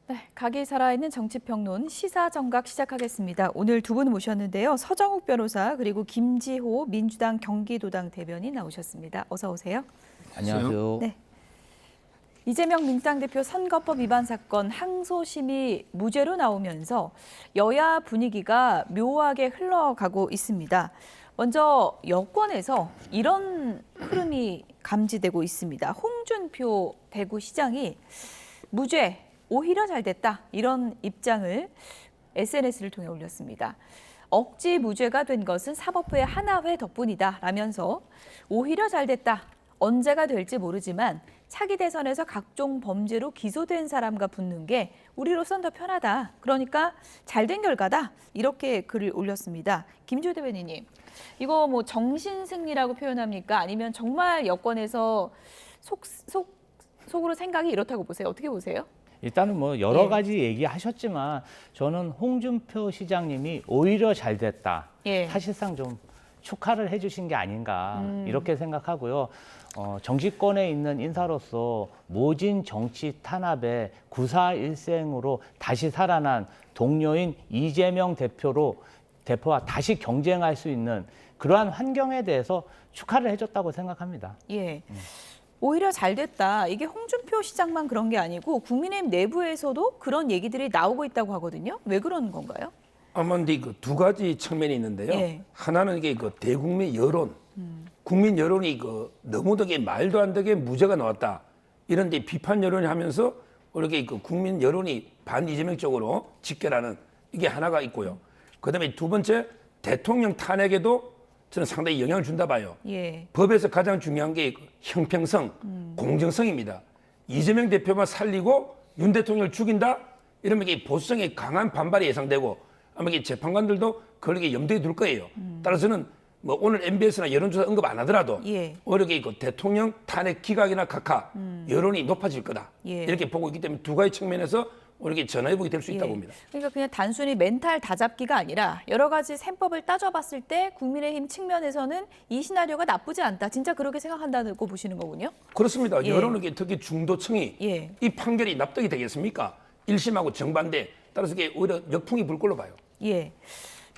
네, 각이 살아있는 정치평론 시사정각 시작하겠습니다. 오늘 두 분 모셨는데요. 서정욱 변호사 그리고 김지호 민주당 경기도당 대변인 나오셨습니다. 어서 오세요. 안녕하세요. 네. 이재명 민주당 대표 선거법 위반 사건 항소심이 무죄로 나오면서 여야 분위기가 묘하게 흘러가고 있습니다. 먼저 여권에서 이런 흐름이 감지되고 있습니다. 홍준표 대구시장이 무죄, 오히려 잘 됐다 이런 입장을 SNS를 통해 올렸습니다. 억지 무죄가 된 것은 사법부의 하나회 덕분이다 라면서 오히려 잘 됐다. 언제가 될지 모르지만 차기 대선에서 각종 범죄로 기소된 사람과 붙는 게 우리로선 더 편하다. 그러니까 잘된 결과다. 이렇게 글을 올렸습니다. 김지호 대변인님, 이거 뭐 정신승리라고 표현합니까? 아니면 정말 여권에서 속으로 생각이 이렇다고 보세요? 어떻게 보세요? 일단은 뭐 여러 가지 얘기하셨지만 저는 홍준표 시장님이 오히려 잘 됐다. 사실상 좀 축하를 해주신 게 아닌가 이렇게 생각하고요. 정치권에 있는 인사로서 모진 정치 탄압의 구사일생으로 다시 살아난 동료인 이재명 대표와 다시 경쟁할 수 있는 그러한 환경에 대해서 축하를 해줬다고 생각합니다. 예. 오히려 잘 됐다. 이게 홍준표 시장만 그런 게 아니고 국민의힘 내부에서도 그런 얘기들이 나오고 있다고 하거든요. 왜 그러는 건가요? 아마 근데 그 두 가지 측면이 있는데요. 하나는 이게 그 대국민 여론, 국민 여론이 그 너무 되게 말도 안 되게 무죄가 나왔다. 이런 데 비판 여론이 하면서 이렇게 그 국민 여론이 반 이재명 쪽으로 직결하는 이게 하나가 있고요. 그다음에 두 번째 대통령 탄핵에도 저는 상당히 영향을 준다 봐요. 법에서 가장 중요한 게 형평성, 공정성입니다. 이재명 대표만 살리고 윤 대통령을 죽인다? 이러면 이게 보수성에 강한 반발이 예상되고 아마 이게 재판관들도 그걸 염두에 둘 거예요. 따라서는 뭐 오늘 MBS나 여론조사 언급 안 하더라도 오히려 그 대통령 탄핵 기각이나 각하 여론이 높아질 거다. 이렇게 보고 있기 때문에 두 가지 측면에서 이렇게 전화위복이 될 수 있다고 봅니다. 그러니까 그냥 단순히 멘탈 다잡기가 아니라 여러 가지 셈법을 따져봤을 때 국민의힘 측면에서는 이 시나리오가 나쁘지 않다. 진짜 그렇게 생각한다고 보시는 거군요? 그렇습니다. 여론은 특히 중도층이 이 판결이 납득이 되겠습니까? 1심하고 정반대. 따라서 이게 오히려 역풍이 불 걸로 봐요.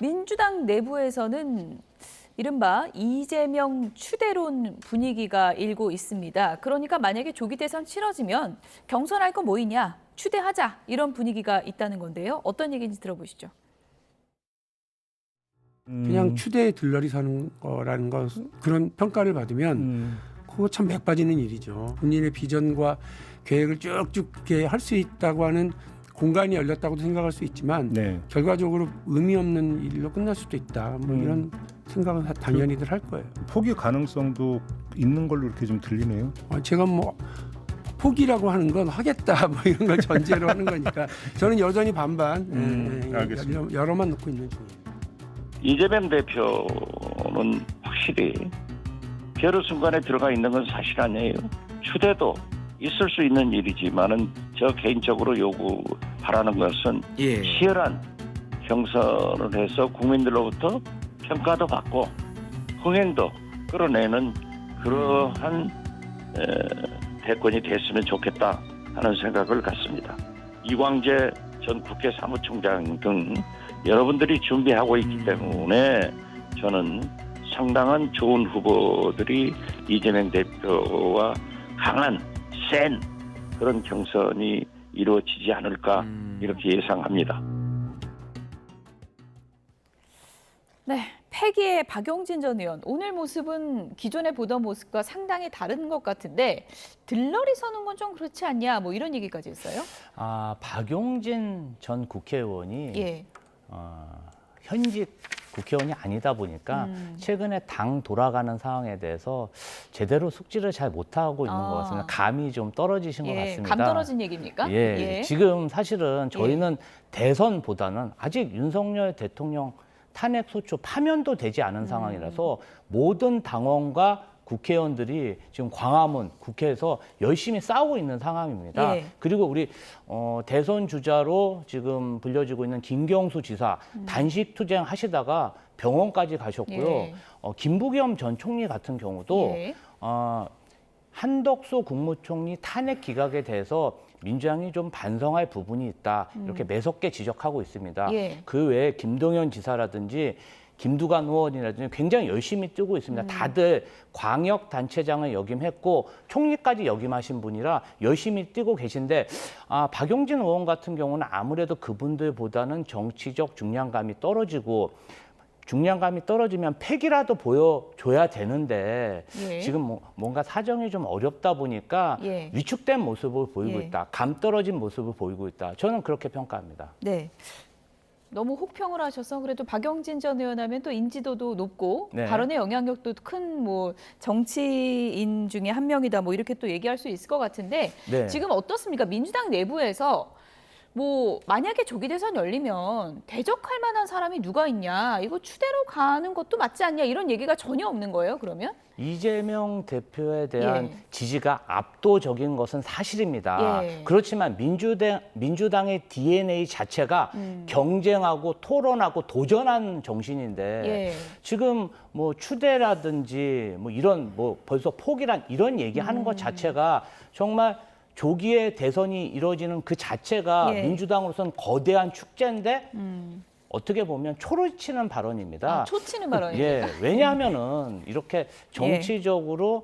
민주당 내부에서는 이른바 이재명 추대론 분위기가 일고 있습니다. 그러니까 만약에 조기 대선 치러지면 경선할 거 뭐이냐, 추대하자 이런 분위기가 있다는 건데요. 어떤 얘기인지 들어보시죠. 그냥 추대에 들러리 사는 거라는 거 그런 평가를 받으면 그거 참 맥 빠지는 일이죠. 본인의 비전과 계획을 쭉쭉 이렇게 할 수 있다고 하는 공간이 열렸다고도 생각할 수 있지만 결과적으로 의미 없는 일로 끝날 수도 있다. 뭐 이런 생각은 당연히들 할 거예요. 포기 가능성도 있는 걸로 이렇게 좀 들리네요. 제가 뭐 포기라고 하는 건 하겠다 뭐 이런 걸 전제로 하는 거니까 저는 여전히 반반 여러만 놓고 있는 중이에요. 이재명 대표는 확실히 별의 순간에 들어가 있는 건 사실 아니에요. 추대도 있을 수 있는 일이지만은 저 개인적으로 요구하라는 것은 치열한 경선을 해서 국민들로부터 평가도 받고 흥행도 끌어내는 그러한 대권이 됐으면 좋겠다 하는 생각을 갖습니다. 이광재 전 국회 사무총장 등 여러분들이 준비하고 있기 때문에 저는 상당한 좋은 후보들이 이재명 대표와 강한 센 그런 경선이 이루어지지 않을까 이렇게 예상합니다. 네, 패기의 박용진 전 의원. 오늘 모습은 기존에 보던 모습과 상당히 다른 것 같은데 들러리 서는 건 좀 그렇지 않냐 뭐 이런 얘기까지 했어요? 박용진 전 국회의원이 현직 국회의원이 아니다 보니까 최근에 당 돌아가는 상황에 대해서 제대로 숙지를 잘 못하고 있는 것 같습니다. 감이 좀 떨어지신 것 같습니다. 감 떨어진 얘기입니까? 지금 사실은 저희는 대선보다는 아직 윤석열 대통령 탄핵소추 파면도 되지 않은 상황이라서 모든 당원과 국회의원들이 지금 광화문 국회에서 열심히 싸우고 있는 상황입니다. 그리고 우리 대선 주자로 지금 불려지고 있는 김경수 지사 단식 투쟁 하시다가 병원까지 가셨고요. 김부겸 전 총리 같은 경우도 한덕수 국무총리 탄핵 기각에 대해서 민주당이 좀 반성할 부분이 있다 이렇게 매섭게 지적하고 있습니다. 예. 그 외에 김동연 지사라든지 김두관 의원이라든지 굉장히 열심히 뛰고 있습니다. 다들 광역단체장을 역임했고 총리까지 역임하신 분이라 열심히 뛰고 계신데 박용진 의원 같은 경우는 아무래도 그분들보다는 정치적 중량감이 떨어지고 중량감이 떨어지면 팩이라도 보여줘야 되는데 예. 지금 뭔가 사정이 좀 어렵다 보니까 예. 위축된 모습을 보이고 예. 있다. 감 떨어진 모습을 보이고 있다. 저는 그렇게 평가합니다. 네. 너무 혹평을 하셔서 그래도 박용진 전 의원 하면 또 인지도도 높고 네. 발언의 영향력도 큰 뭐 정치인 중에 한 명이다 뭐 이렇게 또 얘기할 수 있을 것 같은데 네. 지금 어떻습니까? 민주당 내부에서 뭐 만약에 조기 대선 열리면 대적할 만한 사람이 누가 있냐, 이거 추대로 가는 것도 맞지 않냐 이런 얘기가 전혀 없는 거예요. 그러면? 이재명 대표에 대한 예. 지지가 압도적인 것은 사실입니다. 예. 그렇지만 민주당의 DNA 자체가 경쟁하고 토론하고 도전하는 정신인데 예. 지금 뭐 추대라든지 뭐 이런 뭐 벌써 포기란 이런 얘기하는 것 자체가 정말 조기에 대선이 이루어지는 그 자체가 예. 민주당으로서는 거대한 축제인데 어떻게 보면 초를 치는 발언입니다. 초치는 발언이에요. 예, 왜냐하면은 이렇게 정치적으로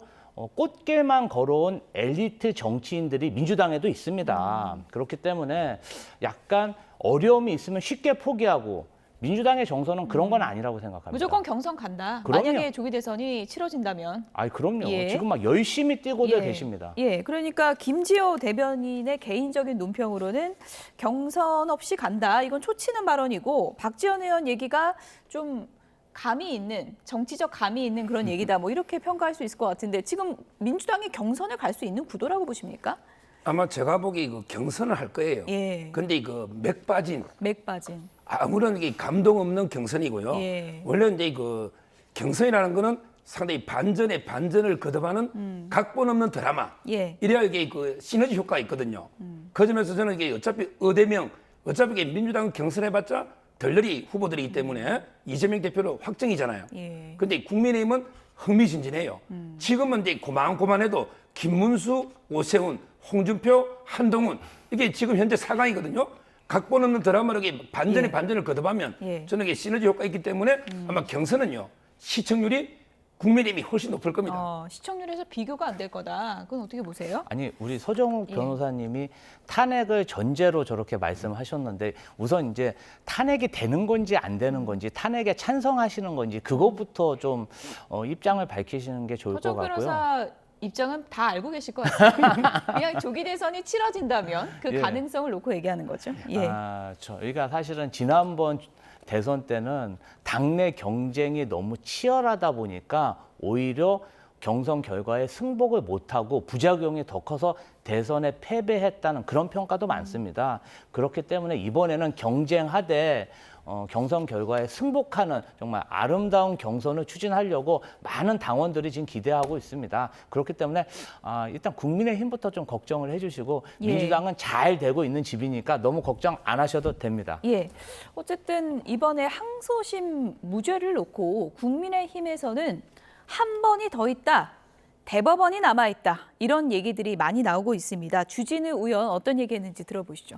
꽃길만 걸어온 엘리트 정치인들이 민주당에도 있습니다. 그렇기 때문에 약간 어려움이 있으면 쉽게 포기하고 민주당의 정서는 그런 건 아니라고 생각합니다. 무조건 경선 간다. 그럼요. 만약에 조기 대선이 치러진다면. 아이 그럼요. 예. 지금 막 열심히 뛰고들 예. 계십니다. 예, 그러니까 김지호 대변인의 개인적인 논평으로는 경선 없이 간다. 이건 초치는 발언이고 박지원 의원 얘기가 좀 감이 있는, 정치적 감이 있는 그런 얘기다. 뭐 이렇게 평가할 수 있을 것 같은데 지금 민주당이 경선을 갈 수 있는 구도라고 보십니까? 아마 제가 보기 그 경선을 할 거예요. 예. 근데 그 맥 빠진 맥 빠진. 아무런 이게 감동 없는 경선이고요. 예. 원래 이제 그 경선이라는 거는 상당히 반전에 반전을 거듭하는 각본 없는 드라마. 예. 이래야 이게 그 시너지 효과가 있거든요. 그 점에서 저는 이게 어차피 의대명, 어차피 이게 민주당 경선해봤자 덜덜이 후보들이기 때문에 이재명 대표로 확정이잖아요. 예. 근데 국민의힘은 흥미진진해요. 지금은 이제 고만고만해도 김문수, 오세훈, 홍준표, 한동훈 이게 지금 현재 4강이거든요. 각본 없는 드라마로 이게 반전에 예. 반전을 거듭하면 예. 저는 이게 시너지 효과가 있기 때문에 아마 경선은요 시청률이 국민의힘이 훨씬 높을 겁니다. 시청률에서 비교가 안 될 거다. 그건 어떻게 보세요? 아니 우리 서정욱 변호사님이 탄핵을 전제로 저렇게 말씀하셨는데 우선 이제 탄핵이 되는 건지 안 되는 건지 탄핵에 찬성하시는 건지 그것부터 좀 입장을 밝히시는 게 좋을 것 서정욱 같고요. 변호사 입장은 다 알고 계실 것 같습니다. 그냥 조기 대선이 치러진다면 그 예. 가능성을 놓고 얘기하는 거죠. 예. 저희가 사실은 지난번 대선 때는 당내 경쟁이 너무 치열하다 보니까 오히려 경선 결과에 승복을 못하고 부작용이 더 커서 대선에 패배했다는 그런 평가도 많습니다. 그렇기 때문에 이번에는 경쟁하되 경선 결과에 승복하는 정말 아름다운 경선을 추진하려고 많은 당원들이 지금 기대하고 있습니다. 그렇기 때문에 일단 국민의힘부터 좀 걱정을 해주시고 예. 민주당은 잘 되고 있는 집이니까 너무 걱정 안 하셔도 됩니다. 예. 어쨌든 이번에 항소심 무죄를 놓고 국민의힘에서는 한 번이 더 있다. 대법원이 남아있다. 이런 얘기들이 많이 나오고 있습니다. 주진우 의원 어떤 얘기했는지 들어보시죠.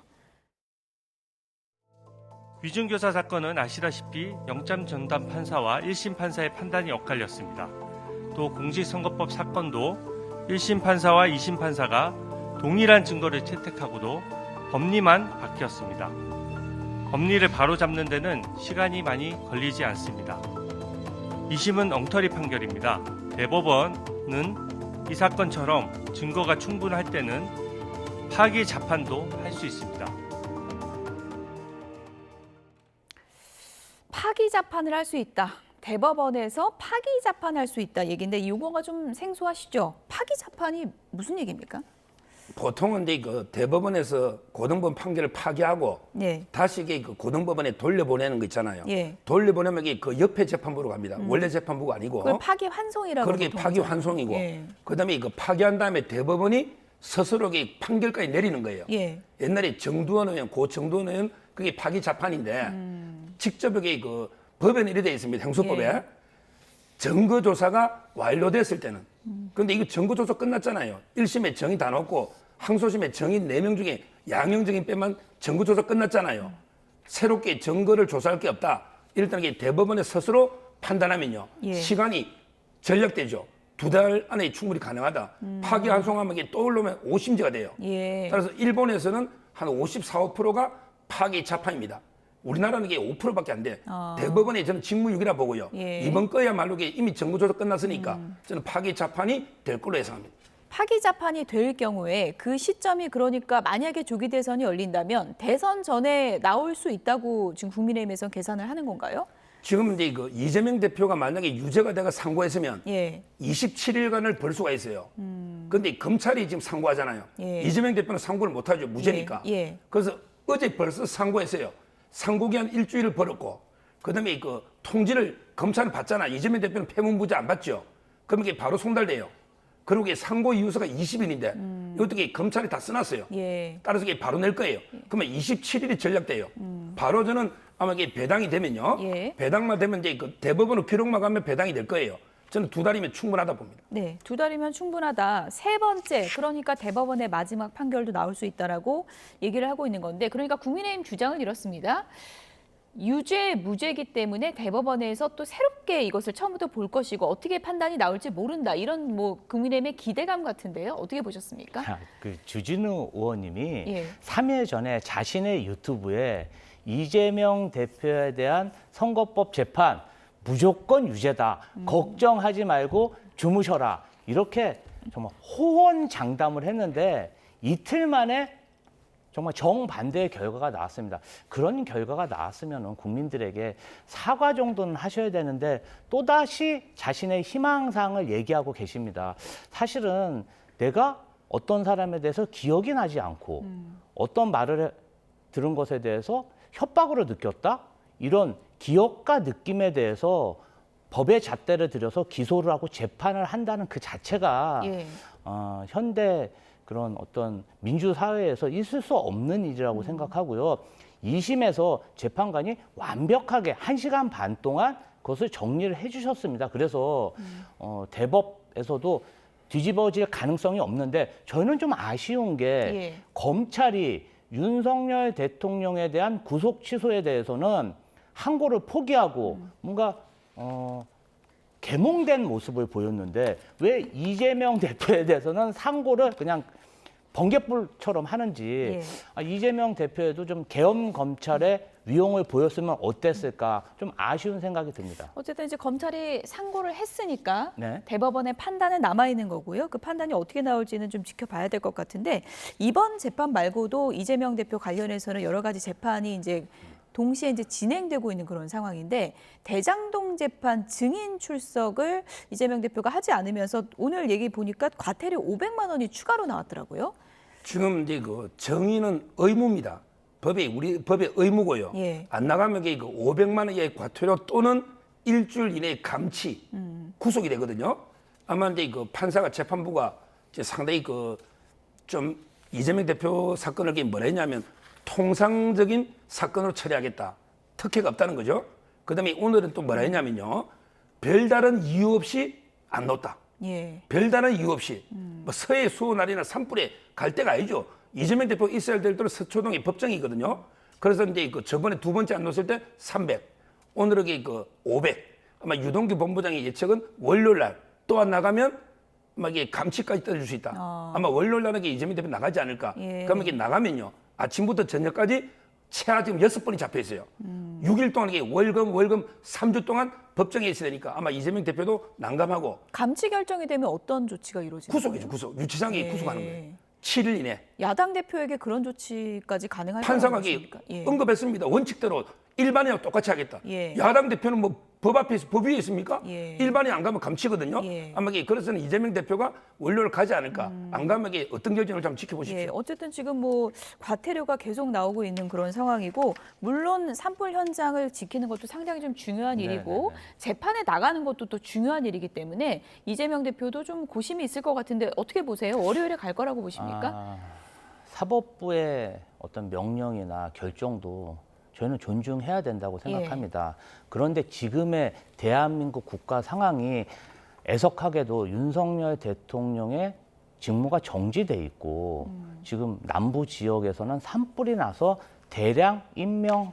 위중교사 사건은 아시다시피 영장 전담 판사와 1심 판사의 판단이 엇갈렸습니다. 또 공직선거법 사건도 1심 판사와 2심 판사가 동일한 증거를 채택하고도 법리만 바뀌었습니다. 법리를 바로잡는 데는 시간이 많이 걸리지 않습니다. 2심은 엉터리 판결입니다. 대법원은 이 사건처럼 증거가 충분할 때는 파기 재판도 할 수 있습니다. 파기 재판을 할 수 있다. 대법원에서 파기 재판할 수 있다 얘기인데 이 용어가 좀 생소하시죠? 파기 재판이 무슨 얘기입니까? 보통은 이제 그 대법원에서 고등법원 판결을 파기하고 네. 다시 이게 그 고등법원에 돌려보내는 거 있잖아요. 예. 돌려보내면 이게 그 옆에 재판부로 갑니다. 원래 재판부가 아니고. 그걸 파기 환송이라고 그렇게 보통 파기 하죠. 환송이고. 예. 그다음에 그 파기한 다음에 대법원이 스스로 판결까지 내리는 거예요. 예. 옛날에 정두원 의원, 고 정두원 의원 그게 파기 재판인데 직접 여기 그 법에는 이래 돼 있습니다. 형소법에 예. 증거 조사가 완료됐을 때는. 그런데 이거 증거 조사 끝났잖아요. 1심에 정의 다 넣고 항소심의 정인 4명 중에 양형적인 빼만 증거조사 끝났잖아요. 새롭게 증거를 조사할 게 없다. 이럴 때는 대법원에 스스로 판단하면요. 예. 시간이 전략되죠. 2달 안에 충분히 가능하다. 파기환송하면 이게 또 올라오면 5심제가 돼요. 예. 따라서 일본에서는 한 54, 5%가 파기 자판입니다. 우리나라는 이게 5%밖에 안 돼. 대법원에 저는 직무유기라 보고요. 예. 이번 거야말로 이게 이미 정보조사 끝났으니까 저는 파기 자판이 될 걸로 예상합니다. 파기 자판이 될 경우에 그 시점이 그러니까 만약에 조기 대선이 열린다면 대선 전에 나올 수 있다고 지금 국민의힘에서 계산을 하는 건가요? 지금 이제 이재명 대표가 만약에 유죄가 돼가 상고했으면 예. 27일간을 벌 수가 있어요. 그런데 검찰이 지금 상고하잖아요. 예. 이재명 대표는 상고를 못하죠. 무죄니까. 예. 그래서 어제 벌써 상고했어요. 상고 기한 일주일을 벌었고 그다음에 통지를 검찰은 받잖아. 이재명 대표는 패문부제 안 받죠. 그럼 이게 바로 송달돼요. 그리고 이게 상고 이유서가 20일인데 이것도 검찰이 다 써놨어요. 예. 따라서 이게 바로 낼 거예요. 그러면 27일이 전략돼요. 바로 저는 아마 이게 배당이 되면요. 예. 배당만 되면 이제 대법원으로 기록만 가면 배당이 될 거예요. 저는 2달이면 충분하다 봅니다. 네, 2달이면 충분하다. 세 번째, 그러니까 대법원의 마지막 판결도 나올 수 있다라고 얘기를 하고 있는 건데, 그러니까 국민의힘 주장은 이렇습니다. 유죄, 무죄이기 때문에 대법원에서 또 새롭게 이것을 처음부터 볼 것이고 어떻게 판단이 나올지 모른다. 이런 뭐 국민의힘의 기대감 같은데요. 어떻게 보셨습니까? 그 주진우 의원님이 예. 3일 전에 자신의 유튜브에 이재명 대표에 대한 선거법 재판 무조건 유죄다. 걱정하지 말고 주무셔라. 이렇게 정말 호언장담을 했는데 이틀 만에 정말 정반대의 결과가 나왔습니다. 그런 결과가 나왔으면 국민들에게 사과 정도는 하셔야 되는데 또다시 자신의 희망사항을 얘기하고 계십니다. 사실은 내가 어떤 사람에 대해서 기억이 나지 않고 어떤 말을 들은 것에 대해서 협박으로 느꼈다? 이런 기억과 느낌에 대해서 법의 잣대를 들여서 기소를 하고 재판을 한다는 그 자체가 예. 현대 그런 어떤 민주사회에서 있을 수 없는 일이라고 생각하고요. 2심에서 재판관이 완벽하게 1시간 반 동안 그것을 정리를 해주셨습니다. 그래서 대법에서도 뒤집어질 가능성이 없는데 저는 좀 아쉬운 게 예. 검찰이 윤석열 대통령에 대한 구속 취소에 대해서는 항고를 포기하고 뭔가 개몽된 모습을 보였는데 왜 이재명 대표에 대해서는 상고를 그냥 번개불처럼 하는지 이재명 대표에도 좀 계엄 검찰의 위용을 보였으면 어땠을까 좀 아쉬운 생각이 듭니다. 어쨌든 이제 검찰이 상고를 했으니까 네. 대법원의 판단은 남아 있는 거고요. 그 판단이 어떻게 나올지는 좀 지켜봐야 될 것 같은데 이번 재판 말고도 이재명 대표 관련해서는 여러 가지 재판이 이제 동시에 이제 진행되고 있는 그런 상황인데 대장동 재판 증인 출석을 이재명 대표가 하지 않으면서 오늘 얘기 보니까 과태료 500만 원이 추가로 나왔더라고요. 지금 이제 정의는 의무입니다. 우리 법의 의무고요. 예. 안 나가면 500만 원의 과태료 또는 일주일 이내 감치, 구속이 되거든요. 아마 이제 판사가 재판부가 이제 상당히 좀 이재명 대표 사건을 뭐라 했냐면 통상적인 사건으로 처리하겠다. 특혜가 없다는 거죠. 그다음에 오늘은 또 뭐라 했냐면요. 별다른 이유 없이 안 넣었다. 예. 별다른 이유 없이 뭐 서해 수호날이나 산불에 갈 데가 아니죠. 이재명 대표 있어야 될 때로 서초동이 법정이거든요. 그래서 이제 저번에 두 번째 안 넣었을 때 300, 오늘은 500. 아마 유동규 본부장의 예측은 월요일 날 또 안 나가면 아마 이게 감치까지 떠줄 수 있다. 아마 월요일 날은 이재명 대표 나가지 않을까. 예. 그러면 이게 나가면요. 아침부터 저녁까지 최하 지금 6번이 잡혀 있어요. 6일 동안 이게 월금 3주 동안 법정에 있어야 되니까 아마 이재명 대표도 난감하고 감치 결정이 되면 어떤 조치가 이루어지는 구속이죠. 거예요? 구속. 유치장이 예. 구속하는 거예요. 7일 이내. 야당 대표에게 그런 조치까지 가능할 판사가 것입니까? 예. 언급했습니다. 원칙대로 일반인하고 똑같이 하겠다. 예. 야당 대표는 뭐 법 앞에서 법 위에 있습니까? 예. 일반인 안 가면 감치거든요. 예. 아마 그래서는 이재명 대표가 월요일 가지 않을까. 안 가면 어떤 결정을 좀 지켜보십시오. 예, 어쨌든 지금 뭐 과태료가 계속 나오고 있는 그런 상황이고 물론 산불 현장을 지키는 것도 상당히 좀 중요한 일이고 재판에 나가는 것도 또 중요한 일이기 때문에 이재명 대표도 좀 고심이 있을 것 같은데 어떻게 보세요? 월요일에 갈 거라고 보십니까? 사법부의 어떤 명령이나 결정도 저희는 존중해야 된다고 생각합니다. 그런데 지금의 대한민국 국가 상황이 애석하게도 윤석열 대통령의 직무가 정지돼 있고 지금 남부 지역에서는 산불이 나서 대량 인명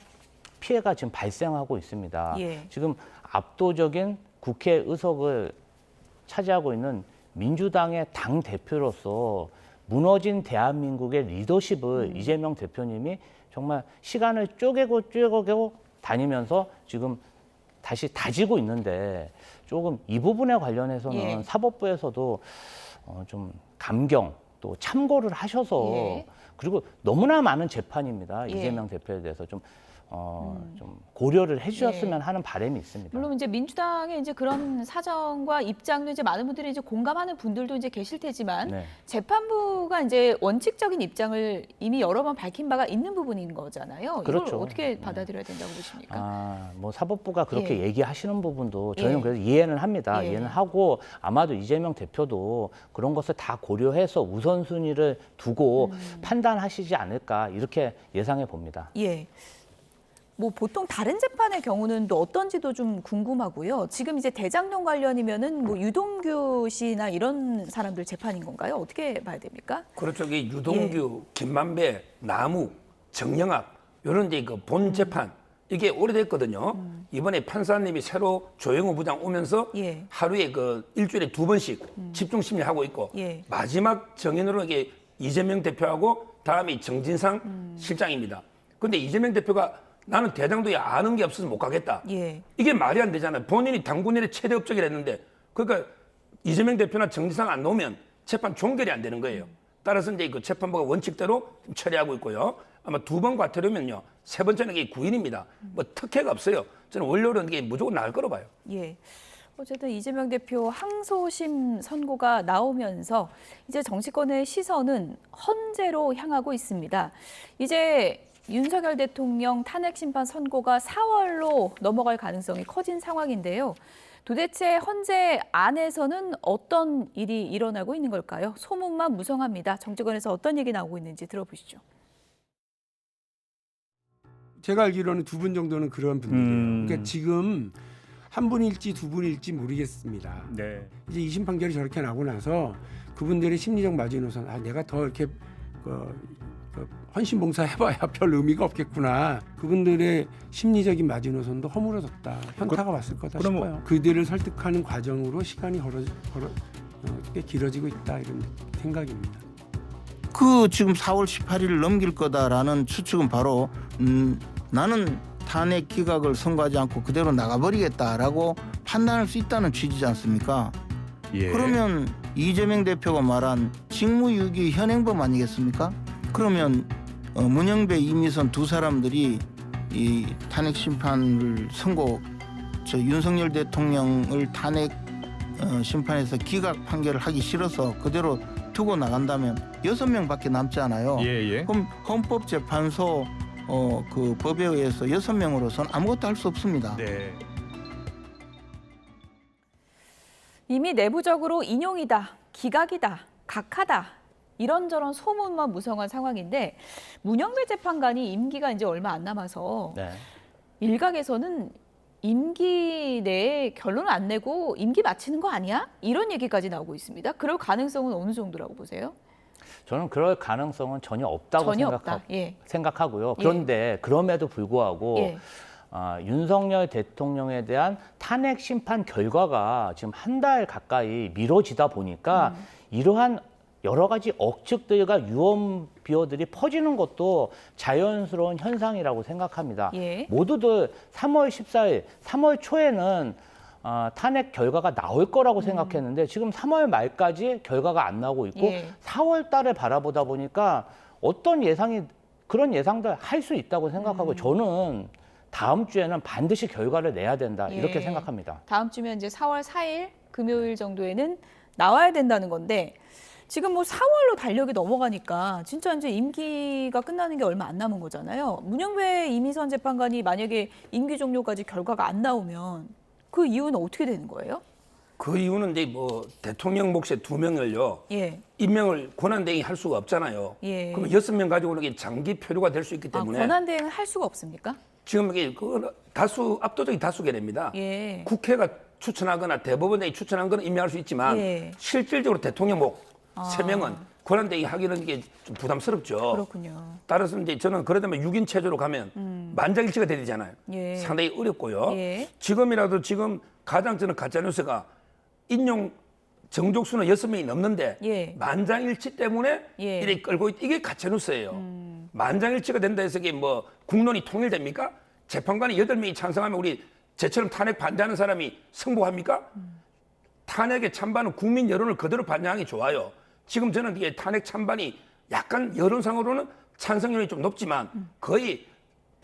피해가 지금 발생하고 있습니다. 예. 지금 압도적인 국회 의석을 차지하고 있는 민주당의 당 대표로서 무너진 대한민국의 리더십을 이재명 대표님이 정말 시간을 쪼개고 다니면서 지금 다시 다지고 있는데 조금 이 부분에 관련해서는 예. 사법부에서도 좀 감경 또 참고를 하셔서 예. 그리고 너무나 많은 재판입니다. 예. 이재명 대표에 대해서 좀 고려를 해주셨으면 하는 바람이 있습니다. 물론 이제 민주당의 이제 그런 사정과 입장도 이제 많은 분들이 이제 공감하는 분들도 이제 계실 테지만 네. 재판부가 이제 원칙적인 입장을 이미 여러 번 밝힌 바가 있는 부분인 거잖아요. 그렇죠. 이걸 어떻게 받아들여야 된다고 보십니까? 뭐 사법부가 그렇게 예. 얘기하시는 부분도 저희는 예. 그래서 이해는 합니다. 예. 이해는 하고 아마도 이재명 대표도 그런 것을 다 고려해서 우선순위를 두고 판단하시지 않을까 이렇게 예상해 봅니다. 예. 뭐 보통 다른 재판의 경우는 또 어떤지도 좀 궁금하고요. 지금 이제 대장동 관련이면은 뭐 유동규 씨나 이런 사람들 재판인 건가요? 어떻게 봐야 됩니까? 그렇죠. 이 유동규, 김만배, 남욱, 정영학 이런 이제 그 본 재판 이게 오래됐거든요. 이번에 판사님이 새로 조영호 부장 오면서 예. 하루에 그 일주일에 2번씩 집중 심리하고 있고 예. 마지막 정인으로 이게 이재명 대표하고 다음이 정진상 실장입니다. 그런데 이재명 대표가 나는 대장동에 아는 게 없어서 못 가겠다. 예. 이게 말이 안 되잖아요. 본인이 당군인의 최대 업적을 했는데 그러니까 이재명 대표나 정진상 안 나오면 재판 종결이 안 되는 거예요. 따라서 이제 그 재판부가 원칙대로 처리하고 있고요. 아마 2번 과태료면요. 3번째는 이게 구인입니다. 뭐 특혜가 없어요. 저는 원료는 이게 무조건 나을 거로 봐요. 예. 어쨌든 이재명 대표 항소심 선고가 나오면서 이제 정치권의 시선은 헌재로 향하고 있습니다. 이제 윤석열 대통령 탄핵 심판 선고가 4월로 넘어갈 가능성이 커진 상황인데요. 도대체 헌재 안에서는 어떤 일이 일어나고 있는 걸까요? 소문만 무성합니다. 정치권에서 어떤 얘기 나오고 있는지 들어보시죠. 제가 알기로는 2분 정도는 그런 분들이에요. 그러니까 지금 한 분일지 2분일지 모르겠습니다. 네. 이제 2심 판결이 저렇게 나고 나서 그분들의 심리적 마지노선, 내가 더 이렇게 헌신봉사 해봐야 별 의미가 없겠구나. 그분들의 심리적인 마지노선도 허물어졌다. 현타가 왔을 거다 싶어요. 그들을 설득하는 과정으로 시간이 꽤 길어지고 있다 이런 생각입니다. 그 지금 4월 18일을 넘길 거다라는 추측은 바로 나는 탄핵 기각을 선고하지 않고 그대로 나가버리겠다라고 판단할 수 있다는 취지지 않습니까? 예. 그러면 이재명 대표가 말한 직무유기 현행범 아니겠습니까? 그러면 문영배, 이미선 두 사람들이 이 탄핵 심판을 윤석열 대통령을 탄핵 심판에서 기각 판결을 하기 싫어서 그대로 두고 나간다면 6명밖에 남지 않아요. 예. 그럼 헌법재판소 그 법에 의해서 6명으로서는 아무것도 할 수 없습니다. 네. 이미 내부적으로 인용이다, 기각이다, 각하다. 이런저런 소문만 무성한 상황인데 문영배 재판관이 임기가 이제 얼마 안 남아서 네. 일각에서는 임기 내에 결론을 안 내고 임기 마치는 거 아니야? 이런 얘기까지 나오고 있습니다. 그럴 가능성은 어느 정도라고 보세요? 저는 그럴 가능성은 전혀 없다고 생각하고요. 그런데 그럼에도 불구하고 윤석열 대통령에 대한 탄핵 심판 결과가 지금 한 달 가까이 미뤄지다 보니까 이러한 여러 가지 억측들과 유언비어들이 퍼지는 것도 자연스러운 현상이라고 생각합니다. 모두들 3월 14일, 3월 초에는 탄핵 결과가 나올 거라고 생각했는데 지금 3월 말까지 결과가 안 나오고 있고 4월 달에 바라보다 보니까 그런 예상들 할 수 있다고 생각하고 저는 다음 주에는 반드시 결과를 내야 된다 이렇게 생각합니다. 다음 주면 이제 4월 4일 금요일 정도에는 나와야 된다는 건데 지금 뭐 4월로 달력이 넘어가니까 진짜 이제 임기가 끝나는 게 얼마 안 남은 거잖아요. 문영배 이미선 재판관이 만약에 임기 종료까지 결과가 안 나오면 그 이유는 어떻게 되는 거예요? 그 이유는 이제 뭐 대통령 몫의 2명을요. 임명을 권한대행이 할 수가 없잖아요. 그럼 6명 가지고는 이게 장기 표류가 될 수 있기 때문에 권한대행은 할 수가 없습니까? 지금 이게 그 압도적인 다수가 됩니다. 국회가 추천하거나 대법원장이 추천한 거는 임명할 수 있지만 실질적으로 대통령 몫 세 명은 권한대행 하기는 이게 좀 부담스럽죠. 그렇군요. 따라서 이제 저는 그러다면 6인 체제로 가면 만장일치가 돼야 되잖아요. 예. 상당히 어렵고요. 예. 지금이라도 지금 가장 저는 가짜뉴스가 인용 정족수는 6명이 넘는데 예. 만장일치 때문에 예. 이렇게 끌고 이게 가짜뉴스예요. 만장일치가 된다 해서 이게 뭐 국론이 통일됩니까? 재판관이 8명이 찬성하면 우리 제처럼 탄핵 반대하는 사람이 승복합니까? 탄핵의 찬반은 국민 여론을 그대로 반영하는 게 좋아요. 지금 저는 이게 탄핵 찬반이 약간 여론상으로는 찬성률이 좀 높지만 거의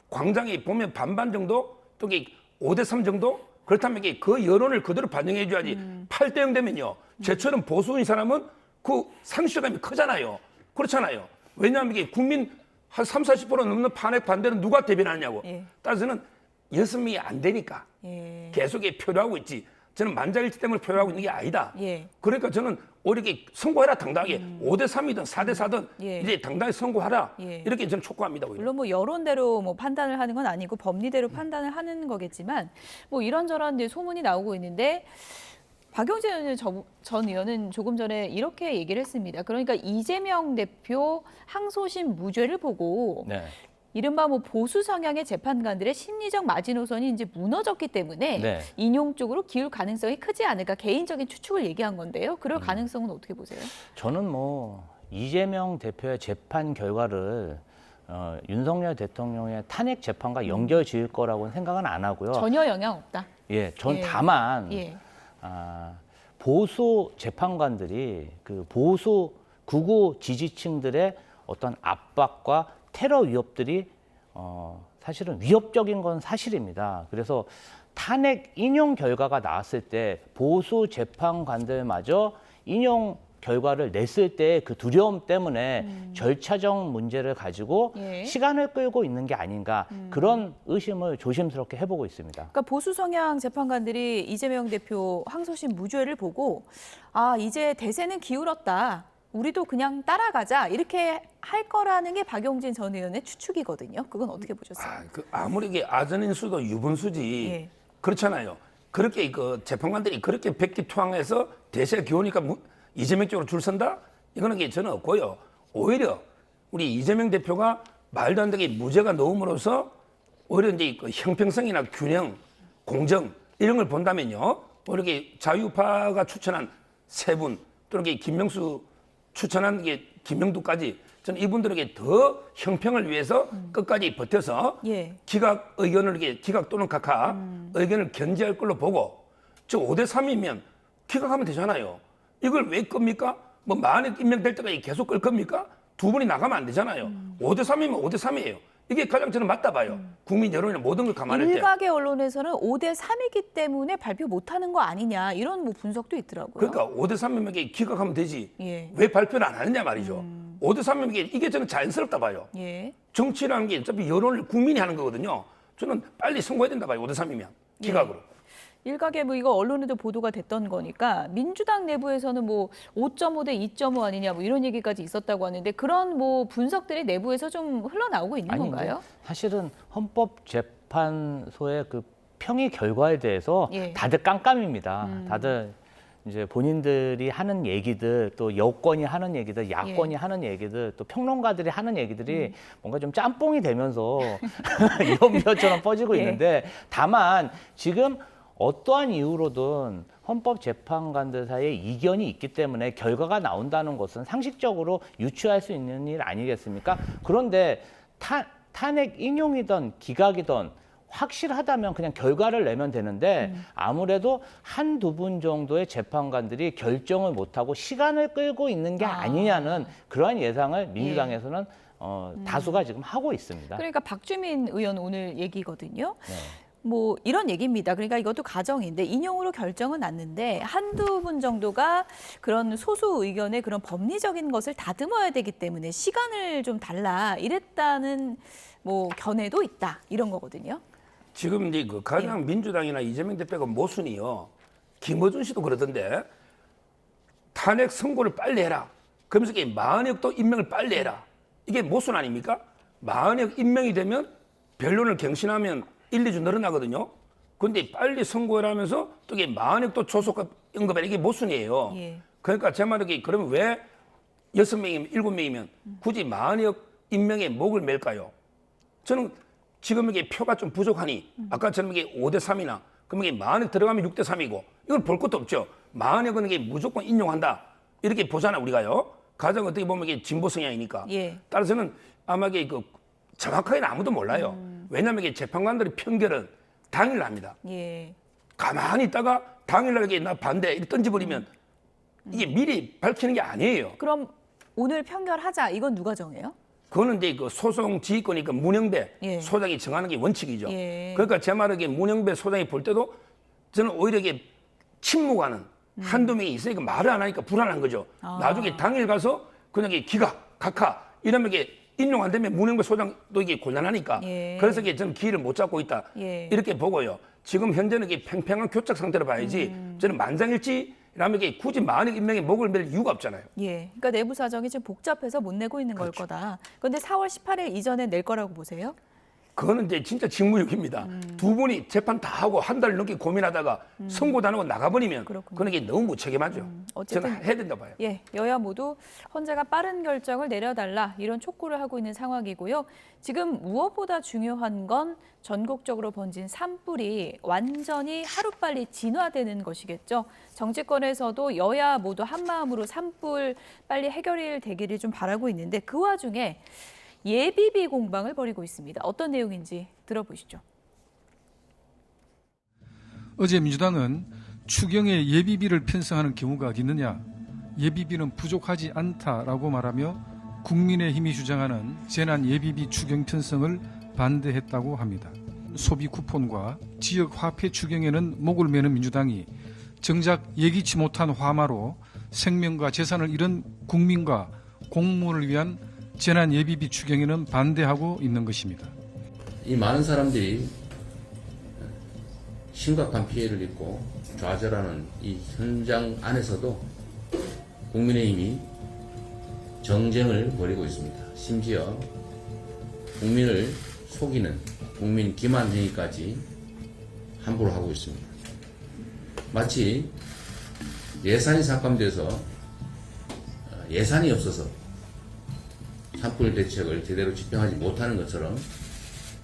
광장에 보면 반반 정도 또 이게 5대3 정도 그렇다면 이게 그 여론을 그대로 반영해 줘야지 8대0 되면요. 제처럼 보수인 사람은 그 상실감이 크잖아요. 그렇잖아요. 왜냐하면 이게 국민 한 30, 40% 넘는 탄핵 반대는 누가 대변하냐고. 예. 따라서는 6명이 안 되니까 예. 계속 표류하고 있지. 저는 만장일치 때문에 표류하고 있는 게 아니다. 예. 그러니까 저는 오히려 이렇게 선고해라 당당하게 5대3이든 4대4든 예. 이제 당당히 선고하라. 예. 이렇게 저는 촉구합니다. 오히려. 물론 뭐 여론대로 뭐 판단을 하는 건 아니고 법리대로 판단을 하는 거겠지만 뭐 이런저런 이제 소문이 나오고 있는데 박용진 전 의원은 조금 전에 이렇게 얘기를 했습니다. 그러니까 이재명 대표 항소심 무죄를 보고 네. 이른바 뭐 보수 성향의 재판관들의 심리적 마지노선이 이제 무너졌기 때문에 네. 인용 쪽으로 기울 가능성이 크지 않을까 개인적인 추측을 얘기한 건데요. 그럴 가능성은 어떻게 보세요? 저는 뭐 이재명 대표의 재판 결과를 윤석열 대통령의 탄핵 재판과 연결 지을 거라고는 생각은 안 하고요. 전혀 영향 없다. 예, 전 예. 다만 예. 보수 재판관들이 그 보수 극우 지지층들의 어떤 압박과 테러 위협들이 사실은 위협적인 건 사실입니다. 그래서 탄핵 인용 결과가 나왔을 때 보수 재판관들마저 인용 결과를 냈을 때 그 두려움 때문에 절차적 문제를 가지고 예. 시간을 끌고 있는 게 아닌가 그런 의심을 조심스럽게 해보고 있습니다. 그러니까 보수 성향 재판관들이 이재명 대표 항소심 무죄를 보고 아 이제 대세는 기울었다. 우리도 그냥 따라가자 이렇게 할 거라는 게 박용진 전 의원의 추측이거든요. 그건 어떻게 보셨어요? 아무리 이게 아전인수도 유분수지 예. 그렇잖아요. 그렇게 그 재판관들이 그렇게 백기투항해서 대세가 기우니까 이재명 쪽으로 줄 선다? 이거는 게 저는 없고요. 오히려 우리 이재명 대표가 말도 안 되게 무죄가 나옴으로써 오히려 이제 그 형평성이나 균형, 공정 이런 걸 본다면요. 오히려 이렇게 자유파가 추천한 세 분 또는 이렇게 김명수 추천한 게 김명두까지 저는 이분들에게 더 형평을 위해서 끝까지 버텨서 예. 기각 의견을 이렇게 기각 또는 각하 의견을 견제할 걸로 보고 저 5대3이면 기각하면 되잖아요. 이걸 왜 끕니까? 뭐 만약 임명될 때까지 계속 끌 겁니까? 두 분이 나가면 안 되잖아요. 5대3이면 5대3이에요. 이게 가장 저는 맞다 봐요. 국민 여론이나 모든 걸 감안할 때. 일각의 언론에서는 5대3이기 때문에 발표 못하는 거 아니냐 이런 뭐 분석도 있더라고요. 그러니까 5대3이면 기각하면 되지. 예. 왜 발표를 안 하느냐 말이죠. 5대3이면 이게 저는 자연스럽다 봐요. 예. 정치라는 게 어차피 여론을 국민이 하는 거거든요. 저는 빨리 선거해야 된다 봐요. 5대3이면 기각으로. 일각에 뭐 이거 언론에도 보도가 됐던 거니까 민주당 내부에서는 뭐 5.5 대 2.5 아니냐 뭐 이런 얘기까지 있었다고 하는데 그런 뭐 분석들이 내부에서 좀 흘러나오고 있는 건가요? 사실은 헌법재판소의 그 평의 결과에 대해서 예. 다들 깜깜입니다. 다들 이제 본인들이 하는 얘기들 또 여권이 하는 얘기들 야권이 예. 하는 얘기들 또 평론가들이 하는 얘기들이 뭔가 좀 짬뽕이 되면서 이런저런 퍼지고 예. 있는데 다만 지금 어떠한 이유로든 헌법재판관들 사이에 이견이 있기 때문에 결과가 나온다는 것은 상식적으로 유추할 수 있는 일 아니겠습니까? 그런데 탄핵 인용이든 기각이든 확실하다면 그냥 결과를 내면 되는데 아무래도 한두 분 정도의 재판관들이 결정을 못하고 시간을 끌고 있는 게 아니냐는 그러한 예상을 민주당에서는 다수가 지금 하고 있습니다. 그러니까 박주민 의원 오늘 얘기거든요. 네. 뭐 이런 얘기입니다. 그러니까 이것도 가정인데 인용으로 결정은 났는데 한두 분 정도가 그런 소수 의견의 그런 법리적인 것을 다듬어야 되기 때문에 시간을 좀 달라 이랬다는 뭐 견해도 있다 이런 거거든요. 지금 이제 그 가장 민주당이나 이재명 대표가 모순이요. 김어준 씨도 그러던데 탄핵 선고를 빨리 해라. 그러면서 이게 만약도 임명을 빨리 해라. 이게 모순 아닙니까? 만약 임명이 되면 변론을 갱신하면 1, 2주 늘어나거든요. 그런데 빨리 선고하면서 또 이게 만약도 조속급 언급해라. 이게 모순이에요. 예. 그러니까 제 말은 그러면 왜 6명이면 7명이면 굳이 40억 인명의 목을 맬까요? 저는 지금 이게 표가 좀 부족하니 아까처럼 이게 5대3이나 그럼 이게 40억 들어가면 6대3이고 이걸 볼 것도 없죠. 40억은 이게 무조건 인용한다. 이렇게 보잖아 우리가요. 가장 어떻게 보면 이게 진보 성향이니까. 예. 따라서는 아마 이게 그 정확하게는 아무도 몰라요. 왜냐하면 이게 재판관들의 판결은 당일 납니다. 예. 가만히 있다가 당일날 이게 나 반대 이렇게 던져버리면 이게 미리 밝히는 게 아니에요. 그럼 오늘 판결하자 이건 누가 정해요? 그거는 이제 그 소송 지휘권이니까 문영배 예. 소장이 정하는 게 원칙이죠. 예. 그러니까 제 말은 이게 문영배 소장이 볼 때도 저는 오히려 이게 침묵하는 한두 명이 있으니까 말을 안 하니까 불안한 거죠. 나중에 당일 가서 그냥 이게 기각, 각하 이러면 이게 인용 안 되면 문영배 소장도 이게 곤란하니까 예. 그래서 이게 저는 기회를 못 잡고 있다. 예. 이렇게 보고요. 지금 현재는 이게 팽팽한 교착 상태로 봐야지 저는 만장일치라면 이게 굳이 40억 인명의 목을 맬 이유가 없잖아요. 예. 그러니까 내부 사정이 지금 복잡해서 못 내고 있는 걸 거다. 그런데 4월 18일 이전에 낼 거라고 보세요? 그거는 이제 진짜 직무유기입니다. 두 분이 재판 다 하고 한 달 넘게 고민하다가 선고도 안 하고 나가버리면 그렇군요. 그건 이게 너무 무책임하죠. 어쨌든 저는 해야 된다 봐요. 예, 여야 모두 헌재가 빠른 결정을 내려달라 이런 촉구를 하고 있는 상황이고요. 지금 무엇보다 중요한 건 전국적으로 번진 산불이 완전히 하루빨리 진화되는 것이겠죠. 정치권에서도 여야 모두 한마음으로 산불 빨리 해결이 되기를 좀 바라고 있는데 그 와중에 예비비 공방을 벌이고 있습니다. 어떤 내용인지 들어보시죠. 어제 민주당은 추경에 예비비를 편성하는 경우가 어디 있느냐, 예비비는 부족하지 않다라고 말하며 국민의힘이 주장하는 재난 예비비 추경 편성을 반대했다고 합니다. 소비 쿠폰과 지역 화폐 추경에는 목을 매는 민주당이 정작 예기치 못한 화마로 생명과 재산을 잃은 국민과 공무원을 위한 재난 예비비 추경에는 반대하고 있는 것입니다. 이 많은 사람들이 심각한 피해를 입고 좌절하는 이 현장 안에서도 국민의힘이 정쟁을 벌이고 있습니다. 심지어 국민을 속이는 국민 기만 행위까지 함부로 하고 있습니다. 마치 예산이 삭감돼서 예산이 없어서 산불 대책을 제대로 집행하지 못하는 것처럼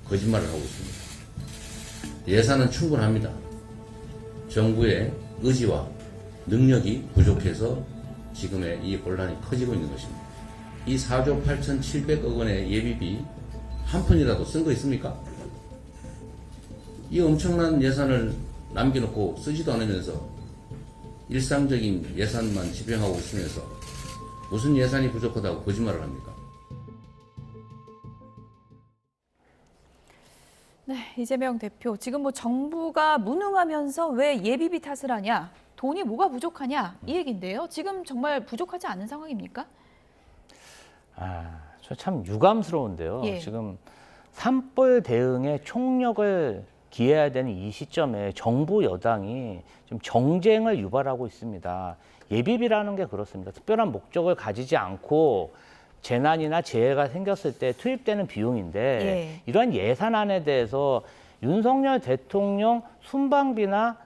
거짓말을 하고 있습니다. 예산은 충분합니다. 정부의 의지와 능력이 부족해서 지금의 이 혼란이 커지고 있는 것입니다. 이 4조 8,700억 원의 예비비 한 푼이라도 쓴 거 있습니까? 이 엄청난 예산을 남겨놓고 쓰지도 않으면서 일상적인 예산만 집행하고 있으면서 무슨 예산이 부족하다고 거짓말을 합니까? 네, 이재명 대표, 지금 뭐 정부가 무능하면서 왜 예비비 탓을 하냐, 돈이 뭐가 부족하냐 이 얘기인데요. 지금 정말 부족하지 않은 상황입니까? 저 참 유감스러운데요. 예. 지금 산불 대응에 총력을 기해야 되는 이 시점에 정부 여당이 좀 정쟁을 유발하고 있습니다. 예비비라는 게 그렇습니다. 특별한 목적을 가지지 않고 재난이나 재해가 생겼을 때 투입되는 비용인데 예. 이러한 예산안에 대해서 윤석열 대통령 순방비나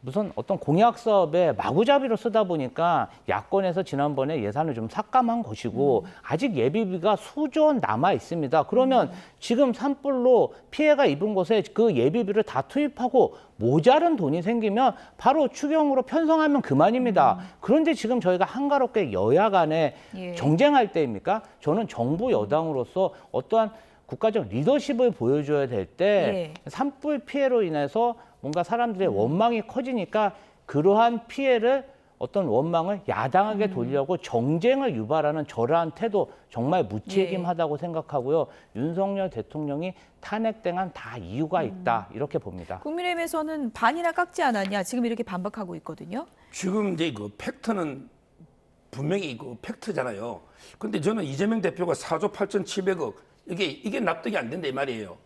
무슨 어떤 공약 사업에 마구잡이로 쓰다 보니까 야권에서 지난번에 예산을 좀 삭감한 것이고 아직 예비비가 수조 원 남아 있습니다. 그러면 지금 산불로 피해가 입은 곳에 그 예비비를 다 투입하고 모자른 돈이 생기면 바로 추경으로 편성하면 그만입니다. 그런데 지금 저희가 한가롭게 여야 간에 예. 정쟁할 때입니까? 저는 정부 여당으로서 어떠한 국가적 리더십을 보여줘야 될 때 산불 피해로 인해서 뭔가 사람들의 원망이 커지니까 그러한 피해를 어떤 원망을 야당에게 돌리려고 정쟁을 유발하는 저러한 태도 정말 무책임하다고 생각하고요. 윤석열 대통령이 탄핵당한 다 이유가 있다 이렇게 봅니다. 국민의힘에서는 반이나 깎지 않았냐 지금 이렇게 반박하고 있거든요. 지금 이제 그 팩트는 분명히 그 팩트잖아요. 근데 저는 이재명 대표가 4조 8,700억 이게 납득이 안 된다 이 말이에요.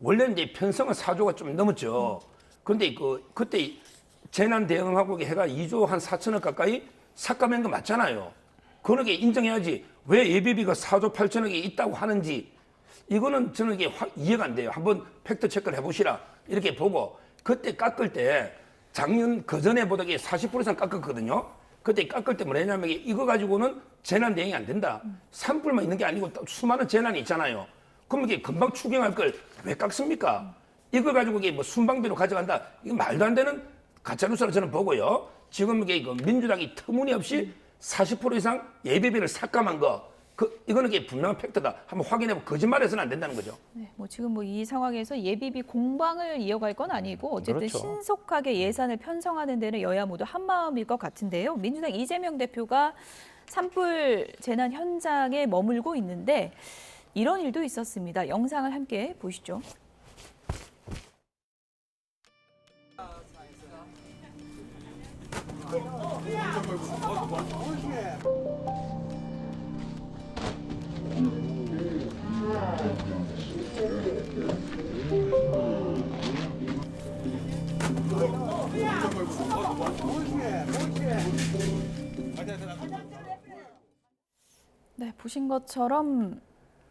원래는 이제 편성은 4조가 좀 넘었죠. 근데 그때 재난 대응하고 해가 2조 한 4천억 가까이 삭감한 거 맞잖아요. 그러게 인정해야지. 왜 예비비가 4조 8천억이 있다고 하는지 이거는 저는 이게 이해가 안 돼요. 한번 팩트 체크를 해보시라 이렇게 보고 그때 깎을 때 작년 그전에 보다 40% 이상 깎았거든요. 그때 깎을 때 뭐냐면 이거 가지고는 재난 대응이 안 된다. 산불만 있는 게 아니고 또 수많은 재난이 있잖아요. 그럼 이게 금방 추경할 걸 왜 깎습니까? 이걸 가지고 이게 뭐 순방비로 가져간다. 이거 말도 안 되는 가짜뉴스라고 저는 보고요. 지금 이게 민주당이 터무니없이 40% 이상 예비비를 삭감한 거. 이거는 이게 분명한 팩트다. 한번 확인해보고 거짓말해서는 안 된다는 거죠. 네, 뭐 지금 뭐 이 상황에서 예비비 공방을 이어갈 건 아니고 어쨌든 그렇죠. 신속하게 예산을 편성하는 데는 여야 모두 한 마음일 것 같은데요. 민주당 이재명 대표가 산불 재난 현장에 머물고 있는데 이런 일도 있었습니다. 영상을 함께 보시죠. 네, 보신 것처럼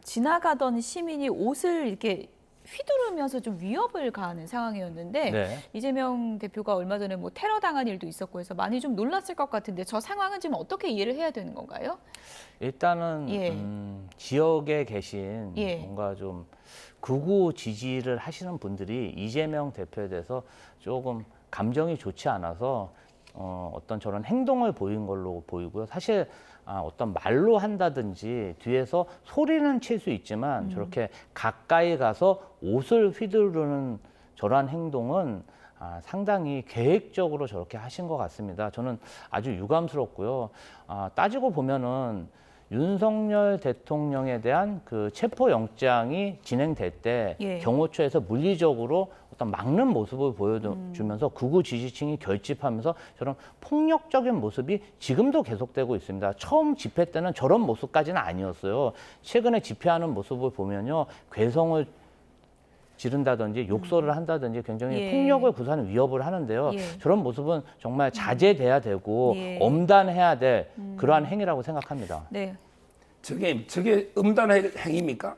지나가던 시민이 옷을 이렇게 휘두르면서 좀 위협을 가하는 상황이었는데 네. 이재명 대표가 얼마 전에 뭐 테러 당한 일도 있었고 해서 많이 좀 놀랐을 것 같은데 저 상황은 지금 어떻게 이해를 해야 되는 건가요? 일단은 예. 지역에 계신 예. 뭔가 좀 극우 지지를 하시는 분들이 이재명 대표에 대해서 조금 감정이 좋지 않아서 어떤 저런 행동을 보인 걸로 보이고요. 사실 어떤 말로 한다든지 뒤에서 소리는 칠 수 있지만 저렇게 가까이 가서 옷을 휘두르는 저러한 행동은 상당히 계획적으로 저렇게 하신 것 같습니다. 저는 아주 유감스럽고요. 따지고 보면은 윤석열 대통령에 대한 그 체포영장이 진행될 때 예. 경호처에서 물리적으로 어떤 막는 모습을 보여주면서 극우 지지층이 결집하면서 저런 폭력적인 모습이 지금도 계속되고 있습니다. 처음 집회 때는 저런 모습까지는 아니었어요. 최근에 집회하는 모습을 보면요. 괴성을 지른다든지 욕설을 한다든지 굉장히 예. 폭력을 구사하는 위협을 하는데요. 예. 저런 모습은 정말 자제돼야 되고 예. 엄단해야 될 그러한 행위라고 생각합니다. 네. 저게 음란한 행위입니까?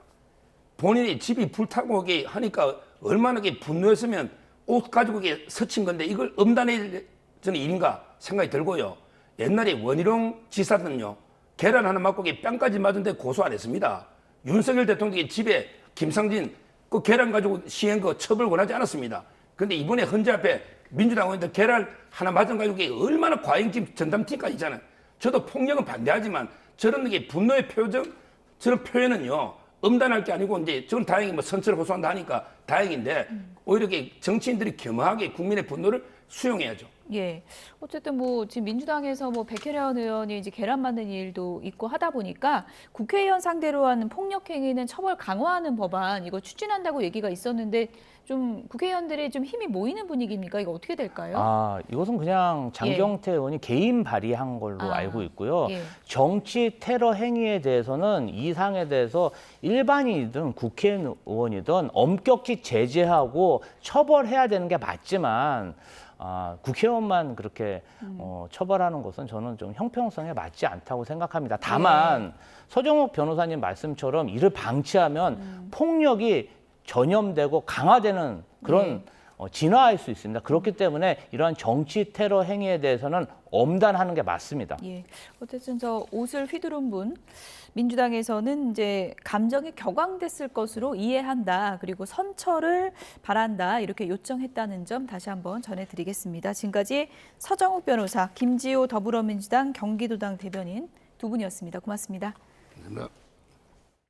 본인이 집이 불타고 하니까 얼마나 분노했으면 옷 가지고 서친 건데 이걸 음란해야 저는 일인가 생각이 들고요. 옛날에 원희룡 지사는요. 계란 하나 맞고 뺨까지 맞은데 고소 안 했습니다. 윤석열 대통령이 집에 김상진 그 계란 가지고 시행 거 처벌 원하지 않았습니다. 그런데 이번에 헌재 앞에 민주당 의원들 계란 하나 맞은 가지고 얼마나 과잉팀 전담팀까지 있잖아요. 저도 폭력은 반대하지만 저런 분노의 표정, 저런 표현은요, 음단할 게 아니고 이제 저는 다행히 뭐 선처를 호소한다 하니까 다행인데 오히려 정치인들이 겸허하게 국민의 분노를 수용해야죠. 예. 어쨌든 뭐 지금 민주당에서 뭐 백혜련 의원이 이제 계란 만든 일도 있고 하다 보니까 국회의원 상대로 하는 폭력 행위는 처벌 강화하는 법안 이거 추진한다고 얘기가 있었는데 좀 국회의원들이 좀 힘이 모이는 분위기입니까? 이거 어떻게 될까요? 이것은 그냥 장경태 의원이 개인 발의한 걸로 알고 있고요. 예. 정치 테러 행위에 대해서는 이 사항에 대해서 일반인이든 국회의원이든 엄격히 제재하고 처벌해야 되는 게 맞지만 국회의원만 그렇게 처벌하는 것은 저는 좀 형평성에 맞지 않다고 생각합니다. 다만 서정욱 변호사님 말씀처럼 이를 방치하면 폭력이 전염되고 강화되는 그런 진화할 수 있습니다. 그렇기 때문에 이러한 정치 테러 행위에 대해서는 엄단하는 게 맞습니다. 예. 어쨌든 저 옷을 휘두른 분 민주당에서는 이제 감정이 격앙됐을 것으로 이해한다. 그리고 선처를 바란다. 이렇게 요청했다는 점 다시 한번 전해드리겠습니다. 지금까지 서정욱 변호사, 김지호 더불어민주당 경기도당 대변인 두 분이었습니다. 고맙습니다. 감사합니다.